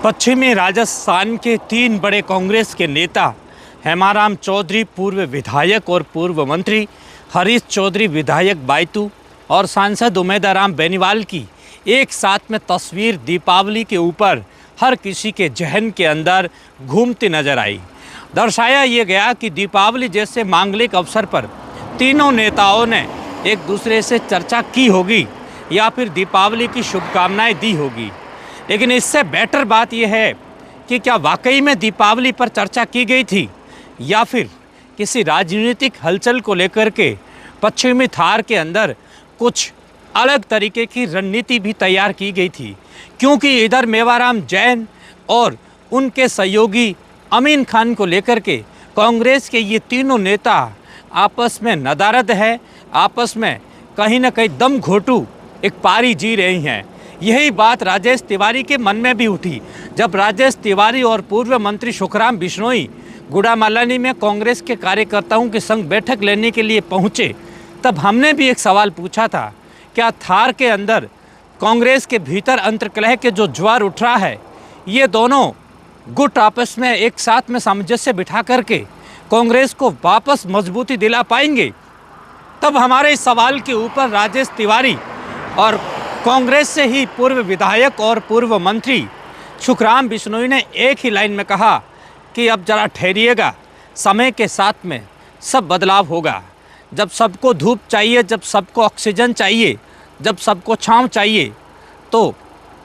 पश्चिमी राजस्थान के 3 बड़े कांग्रेस के नेता हेमाराम चौधरी पूर्व विधायक और पूर्व मंत्री, हरीश चौधरी विधायक बायतू और सांसद उमेदाराम बेनीवाल की एक साथ में तस्वीर दीपावली के ऊपर हर किसी के जहन के अंदर घूमती नजर आई। दर्शाया ये गया कि दीपावली जैसे मांगलिक अवसर पर तीनों नेताओं ने एक दूसरे से चर्चा की होगी या फिर दीपावली की शुभकामनाएं दी होगी। लेकिन इससे बेटर बात यह है कि क्या वाकई में दीपावली पर चर्चा की गई थी या फिर किसी राजनीतिक हलचल को लेकर के पश्चिमी थार के अंदर कुछ अलग तरीके की रणनीति भी तैयार की गई थी। क्योंकि इधर मेवाराम जैन और उनके सहयोगी अमीन खान को लेकर के कांग्रेस के ये तीनों नेता आपस में नदारद है, आपस में कहीं ना कहीं दम घोटू एक पारी जी रही हैं। यही बात राजेश तिवारी के मन में भी उठी जब राजेश तिवारी और पूर्व मंत्री सुखराम बिश्नोई गुड़ामालानी में कांग्रेस के कार्यकर्ताओं के संग बैठक लेने के लिए पहुंचे। तब हमने भी एक सवाल पूछा था, क्या थार के अंदर कांग्रेस के भीतर अंतर्कलह के जो ज्वार उठ रहा है, ये दोनों गुट आपस में एक साथ में सामंजस्य बिठा करके कांग्रेस को वापस मजबूती दिला पाएंगे? तब हमारे इस सवाल के ऊपर राजेश तिवारी और कांग्रेस से ही पूर्व विधायक और पूर्व मंत्री सुखराम बिश्नोई ने एक ही लाइन में कहा कि अब जरा ठहरिएगा, समय के साथ में सब बदलाव होगा। जब सबको धूप चाहिए, जब सबको ऑक्सीजन चाहिए, जब सबको छांव चाहिए, तो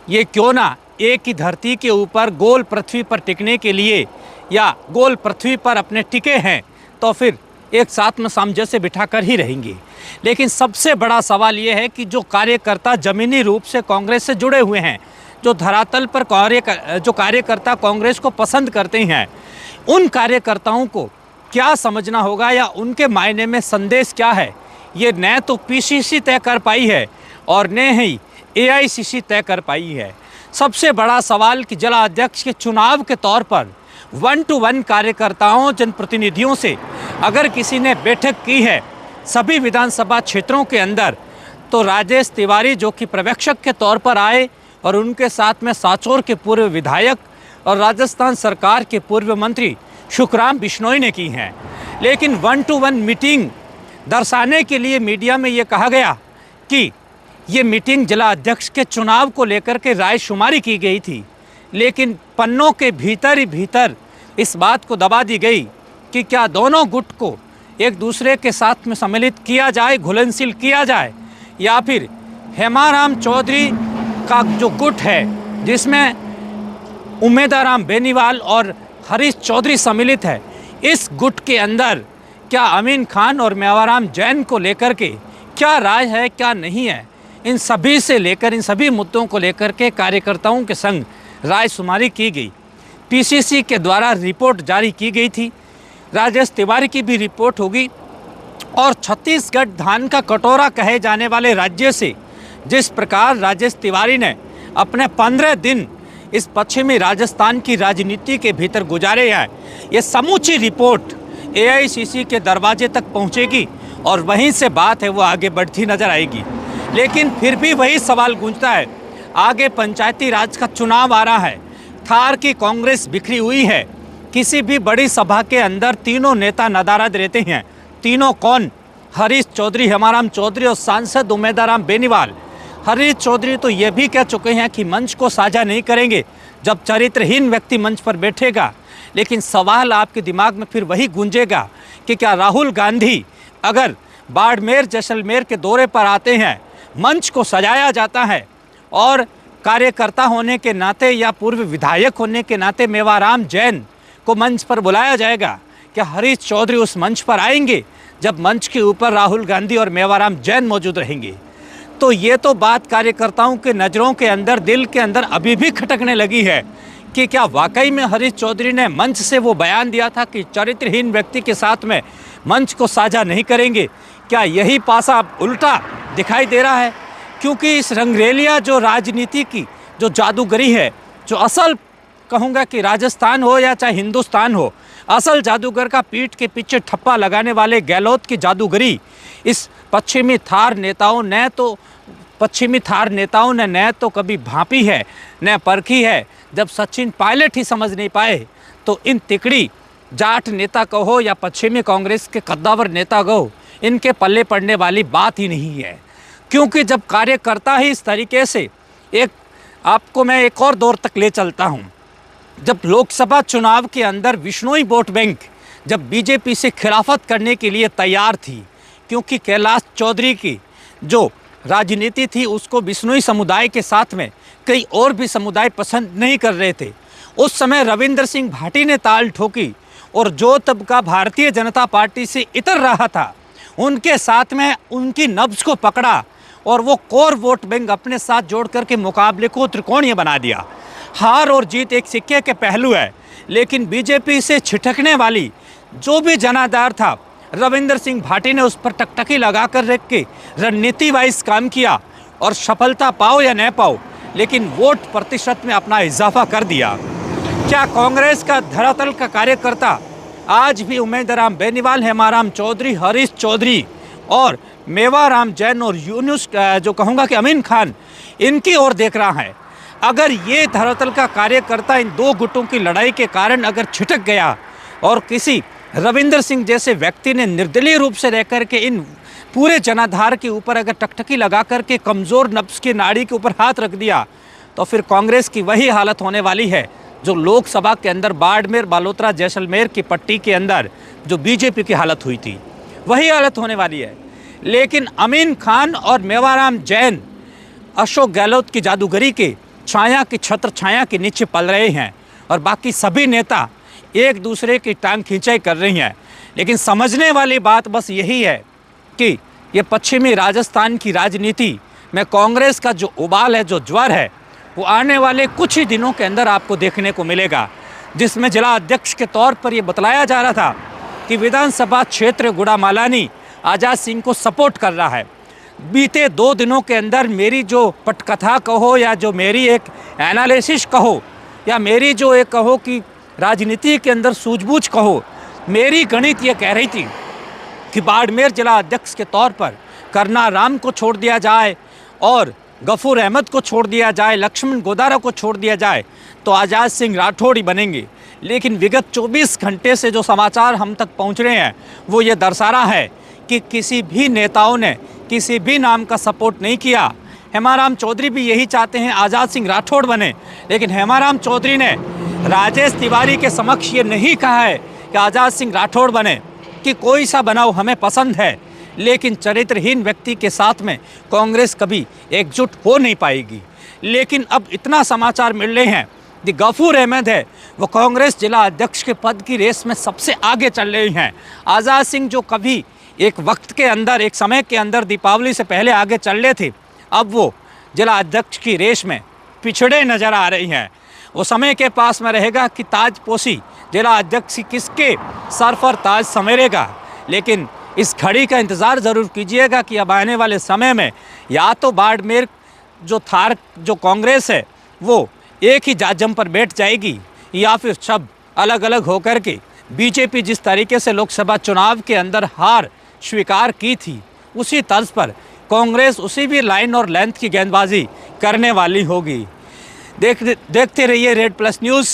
ये क्यों ना एक ही धरती के ऊपर गोल पृथ्वी पर टिकने के लिए या गोल पृथ्वी पर अपने टिके हैं तो फिर एक साथ में सामंजस्य बिठाकर ही रहेंगे। लेकिन सबसे बड़ा सवाल ये है कि जो कार्यकर्ता ज़मीनी रूप से कांग्रेस से जुड़े हुए हैं, जो धरातल पर जो कार्यकर्ता कांग्रेस को पसंद करते हैं, उन कार्यकर्ताओं को क्या समझना होगा या उनके मायने में संदेश क्या है, ये न तो पीसीसी तय कर पाई है और न ही एआईसीसी तय कर पाई है। सबसे बड़ा सवाल कि जिला अध्यक्ष के चुनाव के तौर पर 1-to-1 कार्यकर्ताओं, जनप्रतिनिधियों से अगर किसी ने बैठक की है सभी विधानसभा क्षेत्रों के अंदर, तो राजेश तिवारी जो कि पर्यवेक्षक के तौर पर आए और उनके साथ में सांचौर के पूर्व विधायक और राजस्थान सरकार के पूर्व मंत्री सुखराम बिश्नोई ने की हैं। लेकिन 1-to-1 मीटिंग दर्शाने के लिए मीडिया में ये कहा गया कि ये मीटिंग जिला अध्यक्ष के चुनाव को लेकर के रायशुमारी की गई थी। लेकिन पन्नों के भीतर ही भीतर इस बात को दबा दी गई कि क्या दोनों गुट को एक दूसरे के साथ में सम्मिलित किया जाए, घुलनशील किया जाए, या फिर हेमाराम चौधरी का जो गुट है जिसमें उमेदाराम बेनीवाल और हरीश चौधरी सम्मिलित है, इस गुट के अंदर क्या अमीन खान और मेवाराम जैन को लेकर के क्या राय है, क्या नहीं है, इन सभी से लेकर इन सभी मुद्दों को लेकर के कार्यकर्ताओं के संग रायशुमारी की गई। पीसीसी के द्वारा रिपोर्ट जारी की गई थी, राजेश तिवारी की भी रिपोर्ट होगी और छत्तीसगढ़ धान का कटोरा कहे जाने वाले राज्य से जिस प्रकार राजेश तिवारी ने अपने 15 दिन इस पश्चिमी राजस्थान की राजनीति के भीतर गुजारे हैं, ये समूची रिपोर्ट एआईसीसी के दरवाजे तक पहुंचेगी और वहीं से बात है वो आगे बढ़ती नजर आएगी। लेकिन फिर भी वही सवाल गूंजता है, आगे पंचायती राज का चुनाव आ रहा है, थार की कांग्रेस बिखरी हुई है, किसी भी बड़ी सभा के अंदर तीनों नेता नदारद रहते हैं। तीनों कौन? हरीश चौधरी, हेमाराम चौधरी और सांसद उमेदाराम बेनीवाल। हरीश चौधरी तो ये भी कह चुके हैं कि मंच को साझा नहीं करेंगे जब चरित्रहीन व्यक्ति मंच पर बैठेगा। लेकिन सवाल आपके दिमाग में फिर वही गूंजेगा कि क्या राहुल गांधी अगर बाड़मेर जैसलमेर के दौरे पर आते हैं, मंच को सजाया जाता है और कार्यकर्ता होने के नाते या पूर्व विधायक होने के नाते मेवाराम जैन को मंच पर बुलाया जाएगा, क्या हरीश चौधरी उस मंच पर आएंगे जब मंच के ऊपर राहुल गांधी और मेवाराम जैन मौजूद रहेंगे? तो ये तो बात कार्यकर्ताओं के नज़रों के अंदर, दिल के अंदर अभी भी खटकने लगी है कि क्या वाकई में हरीश चौधरी ने मंच से वो बयान दिया था कि चरित्रहीन व्यक्ति के साथ में मंच को साझा नहीं करेंगे? क्या यही पासा अब उल्टा दिखाई दे रहा है? क्योंकि इस रंगरेलिया जो राजनीति की जो जादूगरी है, जो असल कहूँगा कि राजस्थान हो या चाहे हिंदुस्तान हो, असल जादूगर का पीठ के पीछे ठप्पा लगाने वाले गहलोत की जादूगरी इस पश्चिमी थार नेताओं ने तो पश्चिमी थार नेताओं ने न तो कभी भांपी है न परखी है। जब सचिन पायलट ही समझ नहीं पाए तो इन तिकड़ी जाट नेता कहो या पश्चिमी कांग्रेस के कद्दावर नेता कहो, इनके पल्ले पड़ने वाली बात ही नहीं है। क्योंकि जब कार्यकर्ता ही इस तरीके से आपको मैं एक और दौर तक ले चलता हूँ। जब लोकसभा चुनाव के अंदर विश्नोई वोट बैंक जब बीजेपी से खिलाफत करने के लिए तैयार थी, क्योंकि कैलाश चौधरी की जो राजनीति थी उसको बिश्नोई समुदाय के साथ में कई और भी समुदाय पसंद नहीं कर रहे थे। उस समय रविंद्र सिंह भाटी ने ताल ठोकी और जो तबका भारतीय जनता पार्टी से इतर रहा था उनके साथ में उनकी नब्ज को पकड़ा और वो कोर वोट बैंक अपने साथ जोड़ करके मुकाबले को त्रिकोणीय बना दिया। हार और जीत एक सिक्के के पहलू है, लेकिन बीजेपी से छिटकने वाली जो भी जनाधार था रविंद्र सिंह भाटी ने उस पर टकटकी लगा कर रख के रणनीति वाइज काम किया और सफलता पाओ या न पाओ लेकिन वोट प्रतिशत में अपना इजाफा कर दिया। क्या कांग्रेस का धरातल का कार्यकर्ता आज भी उमेदराम बेनीवाल, हेमाराम चौधरी, हरीश चौधरी और मेवाराम जैन और यूनुस जो कहूँगा कि अमीन खान, इनकी ओर देख रहा है? अगर ये धरातल का कार्यकर्ता इन दो गुटों की लड़ाई के कारण अगर छिटक गया और किसी रविंद्र सिंह जैसे व्यक्ति ने निर्दलीय रूप से रहकर के इन पूरे जनाधार के ऊपर अगर टकटकी लगा करके कमज़ोर नब्ज की नाड़ी के ऊपर हाथ रख दिया तो फिर कांग्रेस की वही हालत होने वाली है जो लोकसभा के अंदर बाड़मेर, बालोतरा, जैसलमेर की पट्टी के अंदर जो बीजेपी की हालत हुई थी, वही हालत होने वाली है। लेकिन अमीन खान और मेवाराम जैन अशोक गहलोत की जादूगरी के छाया की छत्र छाया के नीचे पल रहे हैं और बाकी सभी नेता एक दूसरे की टांग खींचाई कर रही हैं। लेकिन समझने वाली बात बस यही है कि ये पश्चिमी राजस्थान की राजनीति में कांग्रेस का जो उबाल है, जो ज्वर है, वो आने वाले कुछ ही दिनों के अंदर आपको देखने को मिलेगा। जिसमें जिला अध्यक्ष के तौर पर ये बतलाया जा रहा था कि विधानसभा क्षेत्र गुड़ामालानी आज़ाद सिंह को सपोर्ट कर रहा है। बीते 2 दिनों के अंदर मेरी जो पटकथा कहो या जो मेरी एक एनालिसिस कहो या मेरी जो एक कहो कि राजनीति के अंदर सूझबूझ कहो, मेरी गणित ये कह रही थी कि बाड़मेर जिला अध्यक्ष के तौर पर करना राम को छोड़ दिया जाए और गफूर अहमद को छोड़ दिया जाए, लक्ष्मण गोदारा को छोड़ दिया जाए तो आज़ाद सिंह राठौड़ ही बनेंगे। लेकिन विगत 24 घंटे से जो समाचार हम तक पहुंच रहे हैं वो ये दर्शा रहा है कि किसी भी नेताओं ने किसी भी नाम का सपोर्ट नहीं किया। हेमाराम चौधरी भी यही चाहते हैं आज़ाद सिंह राठौड़ बने, लेकिन हेमाराम चौधरी ने राजेश तिवारी के समक्ष ये नहीं कहा है कि आज़ाद सिंह राठौड़ बने, कि कोई सा बनाओ हमें पसंद है, लेकिन चरित्रहीन व्यक्ति के साथ में कांग्रेस कभी एकजुट हो नहीं पाएगी। लेकिन अब इतना समाचार मिल रहे हैं कि गफूर अहमद है वो कांग्रेस जिला अध्यक्ष के पद की रेस में सबसे आगे चल रही हैं। आज़ाद सिंह जो कभी एक वक्त के अंदर, एक समय के अंदर दीपावली से पहले आगे चल रहे थे, अब वो जिला अध्यक्ष की रेस में पिछड़े नज़र आ रही हैं। वो समय के पास में रहेगा कि ताजपोशी जिला अध्यक्ष किसके सर पर ताज समेरेगा। लेकिन इस घड़ी का इंतज़ार ज़रूर कीजिएगा कि अब आने वाले समय में या तो बाड़मेर जो थार जो कांग्रेस है वो एक ही जाजम पर बैठ जाएगी या फिर सब अलग अलग होकर के बीजेपी जिस तरीके से लोकसभा चुनाव के अंदर हार स्वीकार की थी उसी तर्ज पर कांग्रेस उसी भी लाइन और लेंथ की गेंदबाजी करने वाली होगी। देखते रहिए रेड प्लस न्यूज़।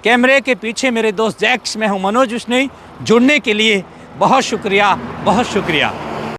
कैमरे के पीछे मेरे दोस्त जैक्स, मैं हूं मनोज बिश्नोई। जुड़ने के लिए बहुत शुक्रिया, बहुत शुक्रिया।